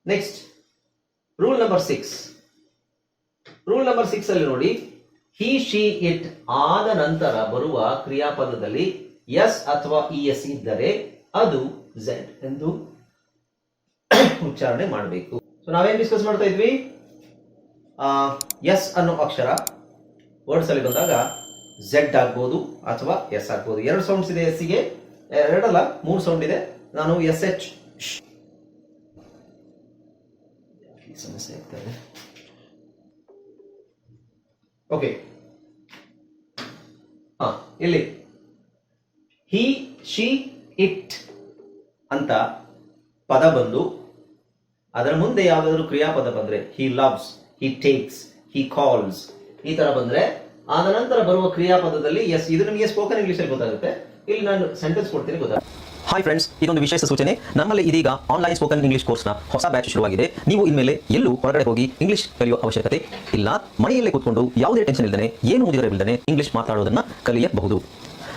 Next rule number 6. Rule number 6 ಅಲ್ಲಿ ನೋಡಿ, he she it ಆದ ನಂತರ ಬರುವ ಕ್ರಿಯಾಪದದಲ್ಲಿ ಎಸ್ ಅಥವಾ ಇಎಸ್ ಇದ್ದರೆ ಅದು ಝೆಡ್ ಎಂದು ಉಚ್ಚಾರಣೆ ಮಾಡಬೇಕು. ಸೊ ನಾವೇನ್ ಡಿಸ್ಕಸ್ ಮಾಡ್ತಾ ಇದ್ವಿ, ಎಸ್ ಅನ್ನೋ ಅಕ್ಷರ ವರ್ಡ್ಸ್ ಅಲ್ಲಿ ಬಂದಾಗ ಝೆಡ್ ಆಗ್ಬೋದು ಅಥವಾ ಎಸ್ ಆಗ್ಬೋದು. 2 ಸೌಂಡ್ಸ್ ಇದೆ ಎಸ್ ಗೆ, 2 ಅಲ್ಲ 3 ಸೌಂಡ್ ಇದೆ. ನಾನು ಎಸ್ ಎಚ್ ಸಮಸ್ಯೆ ಆಗ್ತಾ ಇದೆ. ಓಕೆ, ಇಲ್ಲಿ ಹಿ ಶಿ ಇಟ್ ಅಂತ ಪದ ಬಂದು ಅದರ ಮುಂದೆ ಯಾವ್ದಾದ್ರು ಕ್ರಿಯಾಪದ ಬಂದ್ರೆ, ಹಿ loves, he takes, he calls, ಈ ತರ ಬಂದ್ರೆ ಆದ ನಂತರ ಬರುವ ಕ್ರಿಯಾಪದದಲ್ಲಿ ಎಸ್. ಇದು ನಿಮಗೆ ಸ್ಪೋಕನ್ ಇಂಗ್ಲಿಷ್ ಅಲ್ಲಿ ಗೊತ್ತಾಗುತ್ತೆ. ಇಲ್ಲಿ ನಾನು ಸೆಂಟೆನ್ಸ್ ಕೊಡ್ತೀನಿ, ಗೊತ್ತಾಗುತ್ತೆ. ಹಾಯ್ ಫ್ರೆಂಡ್ಸ್, ಇದೊಂದು ವಿಶೇಷ ಸೂಚನೆ. ನಮ್ಮಲ್ಲಿ ಇದೀಗ ಆನ್ಲೈನ್ ಸ್ಪೋಕನ್ ಇಂಗ್ಲಿಷ್ ಕೋರ್ಸ್ನ ಹೊಸ ಬ್ಯಾಚ್ ಶುರುವಾಗಿದೆ. ನೀವು ಇನ್ಮೇಲೆ ಎಲ್ಲೂ ಹೊರಗಡೆ ಹೋಗಿ ಇಂಗ್ಲಿಷ್ ಕಲಿಯುವ ಅವಶ್ಯಕತೆ ಇಲ್ಲ. ಮನೆಯಲ್ಲೇ ಕೂತ್ಕೊಂಡು ಯಾವುದೇ ಟೆನ್ಷನ್ ಇಲ್ಲದೆ, ಏನು ಮುಗಿದಿರಬಿಲ್ಲದೆ ಇಂಗ್ಲಿಷ್ ಮಾತಾಡೋದನ್ನ ಕಲಿಯಬಹುದು.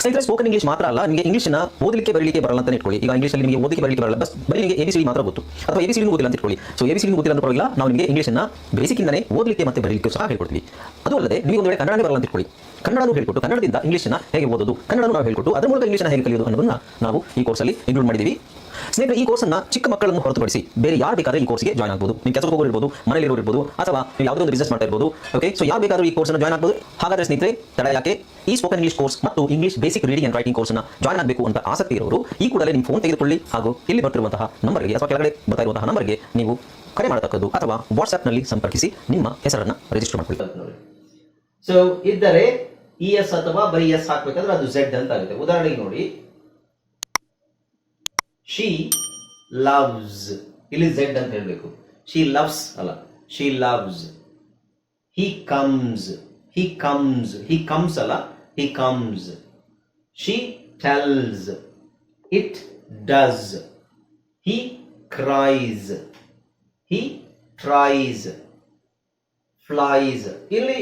ಸ್ನೇಹಿತರೆ, ಸ್ಪೋಕನ್ ಇಂಗ್ಲಿಷ್ ಮಾತ್ರ ಅಲ್ಲ, ನಿಮಗೆ ಇಂಗ್ಲಿಷ್ನ ಓದಲಿಕ್ಕೆ ಬರಲಿಕ್ಕೆ ಬರಲ್ಲ ಅಂತ ಇಟ್ಕೊಳ್ಳಿ. ಈಗ ಇಂಗ್ಲಿಷಲ್ಲಿ ನಿಮಗೆ ಓದಲಿಕ್ಕೆ ಬರಲಿಕ್ಕೆ ಬರಲ್ಲ, ಬರೀ ನಿಮಗೆ ಎಬಿಸಿಡಿ ಮಾತ್ರ ಗೊತ್ತು, ಅಥವಾ ಎಬಿಸಿಡಿ ಗೊತ್ತಿಲ್ಲ ಅಂತ ಇಟ್ಕೊಳ್ಳಿ. ಸೊ ಎಬಿಸಿಡಿ ಗೊತ್ತಿಲ್ಲ ಅಂತ ಪರವಾಗಿಲ್ಲ, ನಾವು ನಿಮಗೆ ಇಂಗ್ಲಿಷ್ನ ಬೇಸಿಕ್ಕಿಂದನೇ ಓದಲಿಕ್ಕೆ ಮತ್ತೆ ಬರಲಿಕ್ಕೆ ಸಹ ಹೇಳ್ಕೊಡ್ತೀವಿ. ಅದು ಅಲ್ಲದೆ ನೀವು ಒಂದು ವೇಳೆ ಕನ್ನಡನೇ ಬರಲ್ಲ ಅಂತ ಇಟ್ಕೊಳ್ಳಿ, ಕನ್ನಡನೂ ಹೇಳ್ಕೊಟ್ಟು ಕನ್ನಡದಿಂದ ಇಂಗ್ಲಿಷ್ನ ಹೇಗೆ ಓದೋದು, ಕನ್ನಡನೂ ನಾವು ಹೇಳ್ಕೊಟ್ಟು ಅದರ ಮೂಲಕ ಇಂಗ್ಲಿಷ್ನ ಹೇಗೆ ಕಲಿಯೋದು ಅನ್ನೋದನ್ನ ನಾವು ಈ ಕೋರ್ಸಲ್ಲಿ ಇನ್ಕ್ಲೂಡ್ ಮಾಡಿದ್ದೀವಿ. ಸ್ನೇಹಿತರೆ, ಈ ಕೋರ್ಸನ್ನು ಚಿಕ್ಕ ಮಕ್ಕಳನ್ನು ಹೊರತುಪಡಿಸಿ ಬೇರೆ ಯಾರು ಬೇಕಾದ್ರೆ ಈ ಕೋರ್ಸ್ಗೆ ಜಾಯ್ನ್ ಆಗಬಹುದು. ನೀವು ಕೆಲಸಕ್ಕೆ ಹೋಗೋರು ಇರ್ಬೋದು, ಮನೆಯಲ್ಲಿ ಇರ್ಬೋದು, ಅಥವಾ ನೀವು ಯಾವುದೋ ಒಂದು ಬಿಸ್ನೆಸ್ ಮಾಡ್ತಾ ಇರ್ಬೋದು. ಓಕೆ, ಸೊ ಯಾರು ಬೇಕಾದ್ರೂ ಈ ಕೋರ್ಸ್ನ ಜಾಯ್ನ್ ಆಗಬಹುದು. ಹಾಗಾದ್ರೆ ಸ್ನೇಹಿತರೆ, ತಡ ಯಾಕೆ? ಈ ಸ್ಪೋಕನ್ ಇಂಗ್ಲಿಷ್ ಕೋರ್ಸ್ ಮತ್ತು English basic reading and writing ಕೋರ್ಸ್ನ ಜಾಯ್ನ್ ಆಗಬೇಕು ಅಂತ ಆಸಕ್ತಿ ಇರೋರು ಈ ಕೂಡಲೇ ನಿಮ್ಮ ಫೋನ್ ತೆಗೆದುಕೊಳ್ಳಿ ಹಾಗೂ ಇಲ್ಲಿ ಬರ್ತಿರುವಂತಹ ನಂಬರ್ಗೆ ಅಥವಾ ಕೆಳಗಡೆ ಬರ್ತಾ ಇರುವಂತಹ ನಂಬರ್ಗೆ ನೀವು ಕರೆ ಮಾಡತಕ್ಕದ್ದು ಅಥವಾ ವಾಟ್ಸ್ಆ್ಯಪ್ನಲ್ಲಿ ಸಂಪರ್ಕಿಸಿ ನಿಮ್ಮ ಹೆಸರನ್ನು ರಿಜಿಸ್ಟರ್ ಮಾಡಿಕೊಳ್ಳಿ. ಸೊ ಇದ್ದರೆ ಇ ಎಸ್ ಅಥವಾ ಬರೀ ಎಸ್ ಹಾಕ್ಬೇಕಾದ್ರೆ ಅದು ಝೆಡ್ ಅಂತ ಆಗುತ್ತೆ. ಉದಾಹರಣೆಗೆ ನೋಡಿ, ಶಿ ಲವ್ಸ್, ಇಲ್ಲಿ ಝೆಡ್ ಅಂತ ಹೇಳಬೇಕು. ಶಿ ಲವ್ಸ್ ಅಲ್ಲ, she loves. He comes, he comes, he comes ಅಲ್ಲ, he comes. She tells, it does. He cries, he tries. Flies, ಇಲ್ಲಿ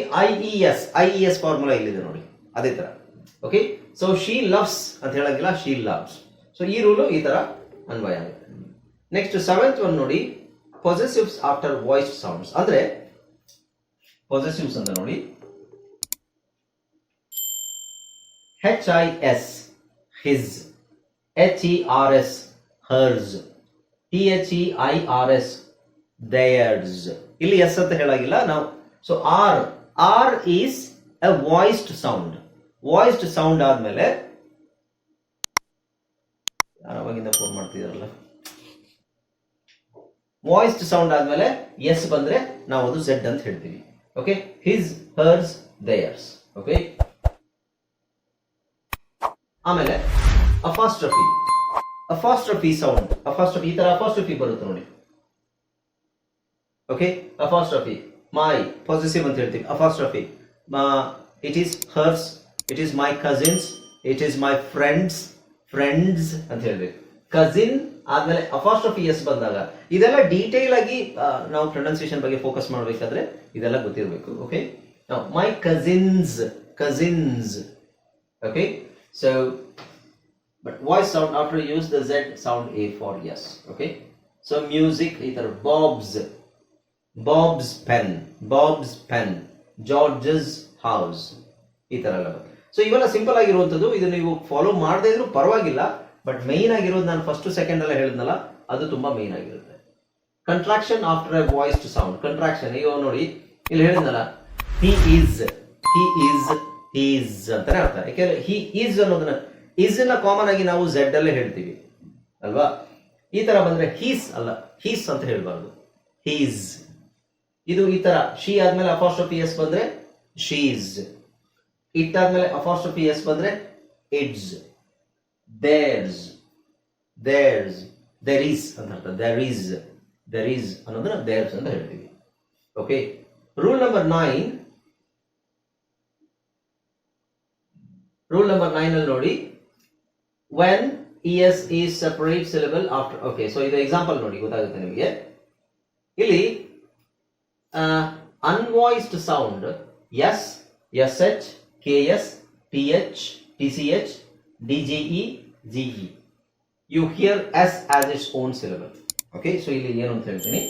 ಐಇಎಸ್ ಫಾರ್ಮುಲಾ ಇಲ್ಲಿದೆ ನೋಡಿ, ಅದೇ ತರ. ಓಕೆ, ಸೊ ಶಿ ಲವ್ಸ್ ಅಂತ ಹೇಳಂಗಿಲ್ಲ, ಶಿ ಲವ್ಸ್. ಸೊ ಈ ರೂಲು ಈ ತರ ಅನ್ವಯ ಆಗುತ್ತೆ. ನೆಕ್ಸ್ಟ್ 7th ಒನ್ ನೋಡಿ, ಪೊಸೆಸಿವ್ಸ್ ಆಫ್ಟರ್ ವಾಯ್ಸ್ ಸೌಂಡ್ಸ್. ಅಂದ್ರೆ ಪೊಸೆಸಿವ್ಸ್ ಅಂತ ನೋಡಿ, HIS his, HERS hers, THEIRS theirs. ಇಲ್ಲಿ ಎಸ್ ಅಂತ ಹೇಳಾಗಿಲ್ಲ ನಾವು. So R is a voiced sound. Voiced sound ಆದ್ಮೇಲೆ, ಯಾವಾಗಿಂದ ಫೋನ್ ಮಾಡ್ತಿದಾರಲ್ಲ, ವಾಯ್ಸ್ಡ್ ಸೌಂಡ್ ಆದ್ಮೇಲೆ ಎಸ್ ಬಂದ್ರೆ ನಾವು ಅದು ಝೆಡ್ ಅಂತ ಹೇಳ್ತೀವಿ. Okay, his, hers, theirs. Okay, ಆಮೇಲೆ ಅಪಾಸ್ಟ್ರಫಿ. ಅಪಾಸ್ಟ್ರಫಿ ಸೌಂಡ್, ಅಪಾಸ್ಟ್ರಫಿ ಈ ತರ ಅಪಾಸ್ಟ್ರಫಿ ಬರುತ್ತೆ ನೋಡಿ. ಓಕೆ, ಅಪಾಸ್ಟ್ರಫಿ, ಮೈ ಪಾಸಿಟಿವ್ ಅಂತ ಹೇಳ್ತೀವಿ. Apostrophe, it is hours, it is my cousins, it is my friends ಅಂತ ಹೇಳ್ಬೇಕು. ಕಸಿನ್ ಆದ್ಮೇಲೆ ಅಪಾಸ್ಟ್ರಫಿ ಎಸ್ ಬಂದಾಗ ಇದೆಲ್ಲ ಡೀಟೇಲ್ ಆಗಿ ನಾವು ಪ್ರೊನೌನ್ಸಿಯೇಷನ್ ಬಗ್ಗೆ ಫೋಕಸ್ ಮಾಡಬೇಕಾದ್ರೆ ಇದೆಲ್ಲ ಗೊತ್ತಿರಬೇಕು. Okay, my cousins. Okay, so but voice sound after use the Z sound a for S. Okay, so music ಈ ತರ, ಬಾಬ್ಸ್ ಪೆನ್, ಜಾರ್ಜಸ್ ಹೌಸ್, ಈ ತರ ಎಲ್ಲ. ಸೊ ಇವೆಲ್ಲ ಸಿಂಪಲ್ ಆಗಿರುವಂತದ್ದು. ಇದು ನೀವು ಫಾಲೋ ಮಾಡದೇ ಇದ್ರೂ ಪರವಾಗಿಲ್ಲ, ಬಟ್ ಮೇನ್ ಆಗಿರೋದು ನಾನು ಫಸ್ಟ್ ಸೆಕೆಂಡ್ ಎಲ್ಲ ಹೇಳಿದ್ನಲ್ಲ, ಅದು ತುಂಬಾ ಮೇನ್ ಆಗಿರುತ್ತೆ. Contraction after a voiced sound. Contraction ಈಗ ನೋಡಿ, ಇಲ್ಲಿ ಹೇಳಿದ್ನಲ್ಲ, ಹಿ ಈಸ್ ಅಂತಾನೆ ಅರ್ಥ. ಯಾಕೆಂದ್ರೆ ಹಿ ಈಸ್ ಅನ್ನೋದನ್ನ, ಈಸ್ ನ ಕಾಮನ್ ಆಗಿ ನಾವು ಝೆಡ್ ಅಲ್ಲೇ ಹೇಳ್ತೀವಿ ಅಲ್ವಾ. ಈ ತರ ಬಂದ್ರೆ ಹೀಸ್ ಅಲ್ಲ, ಹೀಸ್ ಅಂತ ಹೇಳ್ಬಾರ್ದು, ಹೀಸ್. ಇದು ಈ ತರ, ಶಿ ಆದ್ಮೇಲೆ ಅಪಾಸ್ಟ್ರಫಿ ಎಸ್ ಬಂದ್ರೆ ಶೀಸ್, ಇಟ್ ಆದ್ಮೇಲೆ ಅಪಾಸ್ಟ್ರಫಿ ಎಸ್ ಬಂದ್ರೆ ಇಟ್ಸ್, ದೇರ್ಸ್, ದೇರ್ ಈಸ್ ಅಂತ ಅರ್ಥ. ದೇರ್ ಈಸ್ ಅನ್ನೋದನ್ನ ದೇರ್ಸ್ ಅಂತ ಹೇಳ್ತೀವಿ. ಓಕೆ, ರೂಲ್ ನಂಬರ್ 9 ಅಲ್ಲಿ ನೋಡಿ, when es is separate syllable after. Okay, so ಇದು ಎಕ್ಸಾಂಪಲ್ ನೋಡಿ, ಗೊತ್ತಾಗುತ್ತೆ ನಿಮಗೆ. ಇಲ್ಲಿ unvoiced sound S, SH, KS, TH, TCH, DGE, GE. You hear S as its own syllable. Okay, so ಇಲ್ಲಿ ಏನು ಅಂತ ಹೇಳ್ತೀನಿ,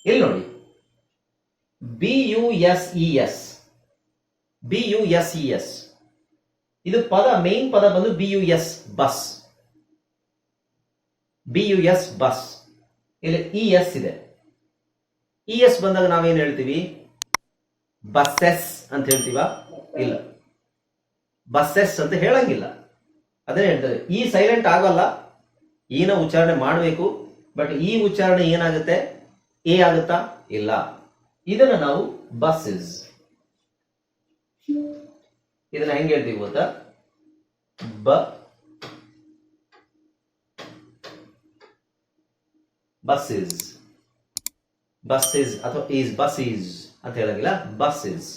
ಇಲ್ಲಿ ನೋಡಿ, BUSES, BUSES ಇದು ಪದ, ಮೇನ್ ಪದ ಬಂದು BUS, ಬಸ್, BUS ಬಸ್. ಇಲ್ಲಿ ES ಇದೆ. ES ಬಂದಾಗ ನಾವೇನ್ ಹೇಳ್ತೀವಿ, ಬಸ್ಸೆಸ್ ಅಂತ ಹೇಳ್ತೀವ? ಇಲ್ಲ, ಬಸ್ಸೆಸ್ ಅಂತ ಹೇಳಂಗಿಲ್ಲ. ಅದೇ ಹೇಳ್ತಾರೆ, ಈ ಸೈಲೆಂಟ್ ಆಗಲ್ಲ, ಈನ ಉಚ್ಚಾರಣೆ ಮಾಡಬೇಕು. ಬಟ್ ಈ ಉಚ್ಚಾರಣೆ ಏನಾಗುತ್ತೆ, ಎ ಆಗುತ್ತಾ? ಇಲ್ಲ. ಇದನ್ನ ನಾವು ಬಸ್ಸಸ್, ಇದನ್ನ ಹೆಂಗೆ ಹೇಳ್ತೀವಿ ಗೊತ್ತಾ, ಬಸ್ಸಸ್, ಬಸ್ಸಸ್ ಅಥವಾ ಈಸ್, ಬಸ್ಸೀಸ್ ಅಂತ ಹೇಳಂಗಿಲ್ಲ, ಬಸ್ಸಸ್.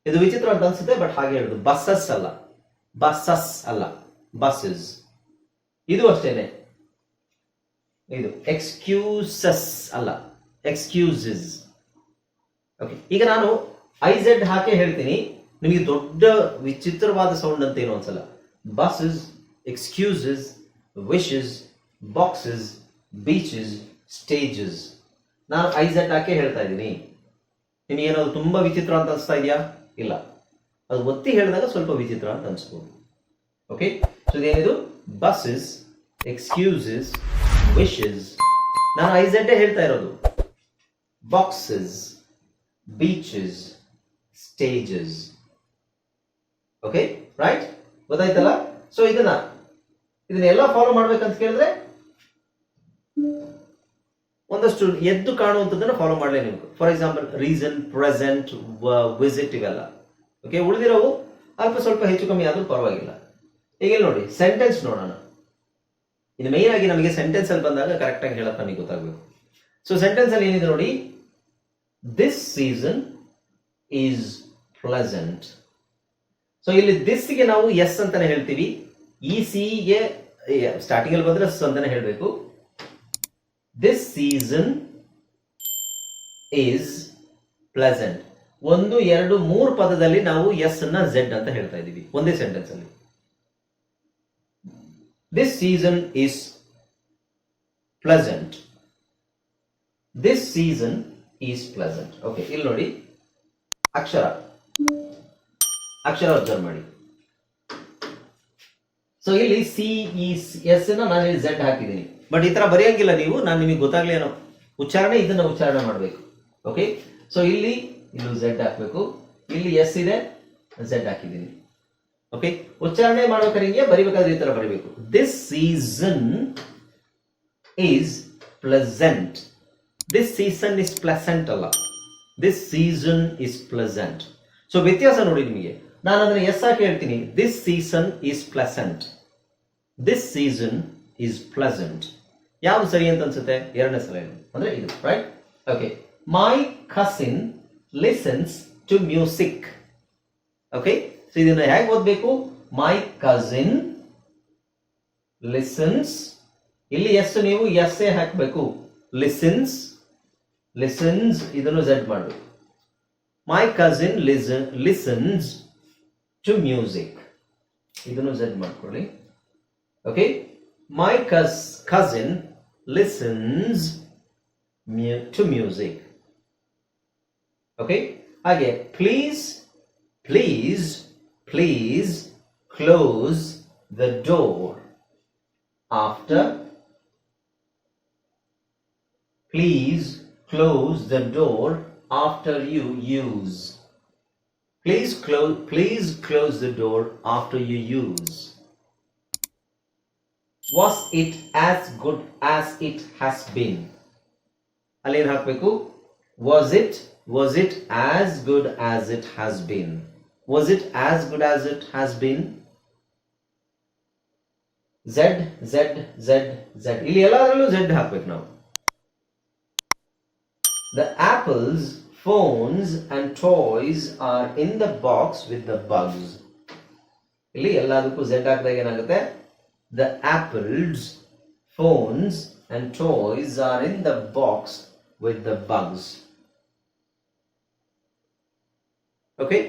ಇದು ವಿಚಿತ್ರ ಅಂತ ಅನ್ಸುತ್ತೆ, ಬಟ್ ಹಾಗೆ ಹೇಳುದು, ಬಸ್ಸಸ್ ಅಲ್ಲ, ಬಸ್ಸಸ್ ಅಲ್ಲ, ಬಸ್ಸಸ್. ಇದು ಅಷ್ಟೇನೆ, ಇದು ಎಕ್ಸ್ಕ್ಯೂಸಸ್ ಅಲ್ಲ, ಎಕ್ಸ್ಕ್ಯೂಸಸ್. ಓಕೆ, ಈಗ ನಾನು IZ ಹಾಕಿ ಹೇಳ್ತೀನಿ, ನಿಮಗೆ ದೊಡ್ಡ ವಿಚಿತ್ರವಾದ ಸೌಂಡ್ ಅಂತ ಏನು ಅನ್ಸಲ್ಲ. Buses, excuses, wishes, boxes, beaches, stages. ನಾನು IZ ಹಾಕಿ ಹೇಳ್ತಾ ಇದ್ದೀನಿ. ನಿಮಗೆ ಏನಾದ್ರು ತುಂಬಾ ವಿಚಿತ್ರ ಅಂತ ಅನಿಸ್ತಾ ಇದೆಯಾ? ಇಲ್ಲ, ಅದು ಒತ್ತಿ ಹೇಳಿದಾಗ ಸ್ವಲ್ಪ ವಿಚಿತ್ರ ಅಂತ ಅನ್ಸ್ಬೋದು. ಓಕೆ, ಸೊ ಇದೇನಿದು, ಬಸ್ಸಸ್, ಎಕ್ಸ್ಕ್ಯೂಸಸ್, ವಿಶಸ್. ನಾನು IZ ಹೇಳ್ತಾ ಇರೋದು. Boxes, beaches, stages. Okay, right, ಗೊತ್ತಾಯ್ತಲ್ಲ? ಸೊ ಇದನ್ನೆಲ್ಲ ಫಾಲೋ ಮಾಡ್ಬೇಕಂತ ಕೇಳಿದ್ರೆ ಒಂದಷ್ಟು ಎದ್ದು ಕಾಣುವಂಥದ್ದನ್ನು ಫಾಲೋ ಮಾಡಲೇ ನೀವು. For example reason, present, visit, ಇವೆಲ್ಲ. ಓಕೆ, ಉಳಿದಿರೋವು ಅಲ್ಪ ಸ್ವಲ್ಪ ಹೆಚ್ಚು ಕಮ್ಮಿ ಆದ್ರೂ ಪರವಾಗಿಲ್ಲ. ಈಗ ನೋಡಿ, ಸೆಂಟೆನ್ಸ್ ನೋಡೋಣ. ಇದು ಮೇನ್ ಆಗಿ ನಮಗೆ ಸೆಂಟೆನ್ಸ್ ಅಲ್ಲಿ ಬಂದಾಗ ಕರೆಕ್ಟ್ ಆಗಿ ಹೇಳೋದು ನಮಗೆ ಗೊತ್ತಾಗಬೇಕು. ಸೊ ಸೆಂಟೆನ್ಸ್ ಅಲ್ಲಿ ಏನಿದೆ ನೋಡಿ, this season is pleasant. So ಇಲ್ಲಿ ದಿಸ್ಗೆ ನಾವು ಎಸ್ ಅಂತಾನೆ ಹೇಳ್ತೀವಿ. ಈ ಸಿಗೆ ಸ್ಟಾರ್ಟಿಂಗ್ ಅಲ್ಲಿ ಬಂದ್ರೆ ಎಸ್ ಅಂತಾನೆ ಹೇಳ್ಬೇಕು. This season is pleasant. 1, 2, 3 ಪದದಲ್ಲಿ ನಾವು ಎಸ್ ಅನ್ನ ಝೆಡ್ ಅಂತ ಹೇಳ್ತಾ ಇದೀವಿ ಒಂದೇ ಸೆಂಟೆನ್ಸ್ ಅಲ್ಲಿ. This season is pleasant. This season is pleasant. Okay, ಇಲ್ಲಿ ನೋಡಿ, ಅಕ್ಷರ ಅಬ್ಸರ್ವ್ ಮಾಡಿ. ಸೊ ಇಲ್ಲಿ CES ನಾನು ಇಲ್ಲಿ ಝೆಡ್ ಹಾಕಿದ್ದೀನಿ. ಬಟ್ ಈ ತರ ಬರೆಯಂಗಿಲ್ಲ ನೀವು, ನಾನು ನಿಮಗೆ ಗೊತ್ತಾಗ್ಲಿ ಏನೋ ಉಚ್ಚಾರಣೆ, ಇದನ್ನ ಉಚ್ಚಾರಣೆ ಮಾಡಬೇಕು. ಓಕೆ, ಸೊ ಇಲ್ಲಿ ಝೆಡ್ ಹಾಕಬೇಕು, ಇಲ್ಲಿ ಎಸ್ ಇದೆ, ಝೆಡ್ ಹಾಕಿದ್ದೀನಿ. ಓಕೆ, ಉಚ್ಚಾರಣೆ ಮಾಡ್ಬೇಕಾದ್ರೆ ಹಿಂಗೆ ಬರಿಬೇಕಾದ್ರೆ ಈ ತರ ಬರಿಬೇಕು. This season is pleasant. This season is pleasant ಅಲ್ಲ, this season is pleasant. So ವ್ಯತ್ಯಾಸ ನೋಡಿ ನಿಮಗೆ. ನಾನು ಅದನ್ನ ಎಸ್ ಹಾಕಿ ಹೇಳ್ತೀನಿ, this season is pleasant, this season is pleasant. ಯಾವ್ದು ಸರಿ ಅಂತ ಅನ್ಸುತ್ತೆ? ಎರಡನೇ ಸಲ ಅಂದ್ರೆ ಇದು, right? Okay, my cousin listens to music. Okay, so ಇದನ್ನ ಹೇಗೆ ಓದ್ಬೇಕು? ಮೈ ಕಸಿನ್ ಲಿಸನ್ಸ್, ಇಲ್ಲಿ ಎಸ್ ನೀವು ಎಸ್ ಎ ಹಾಕಬೇಕು. ಲಿಸನ್ಸ್, ಲಿಸನ್ಸ್ ಇದನ್ನು ಝೆಡ್ ಮಾಡಬೇಕು. My cousin listens to music, ಇದನ್ನು ಝೆಡ್ ಮಾಡ್ಕೊಳ್ಳಿ. Okay, my cousin listens to music. Okay, ಹಾಗೆ please please please close the door after. Please close the door after you use. Please close the door after you use. Was it as good as it has been? ಅಲ್ಲಿ ಏನು ಹಾಕಬೇಕು? Was it as good as it has been? Was it as good as it has been? Z Z Z Z, ಇಲ್ಲಿ ಎಲ್ಲದರಲ್ಲೂ Z ಹಾಕಬೇಕು ನಾವು. The apples, phones and toys are in the box with the bugs. ಇಲ್ಲಿ ಎಲ್ಲದಕ್ಕೂ Z ಹಾಕಿದಾಗ ಏನಾಗುತ್ತೆ? The apples, phones and toys are in the box with the bugs. Okay?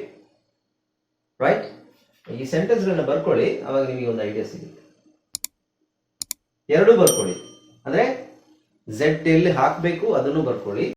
Right? ಈ sentence ಗಳನ್ನ ಬರ್ಕೊಳ್ಳಿ, ಅವಾಗ ನಿಮಗೆ ಒಂದು ಐಡಿಯಾ ಸಿಗುತ್ತೆ. ಎರಡು ಬರ್ಕೊಳ್ಳಿ. ಅಂದ್ರೆ ಝೆಡ್ ಎಲ್ಲಿ ಹಾಕ್ಬೇಕು ಅದನ್ನು ಬರ್ಕೊಳ್ಳಿ.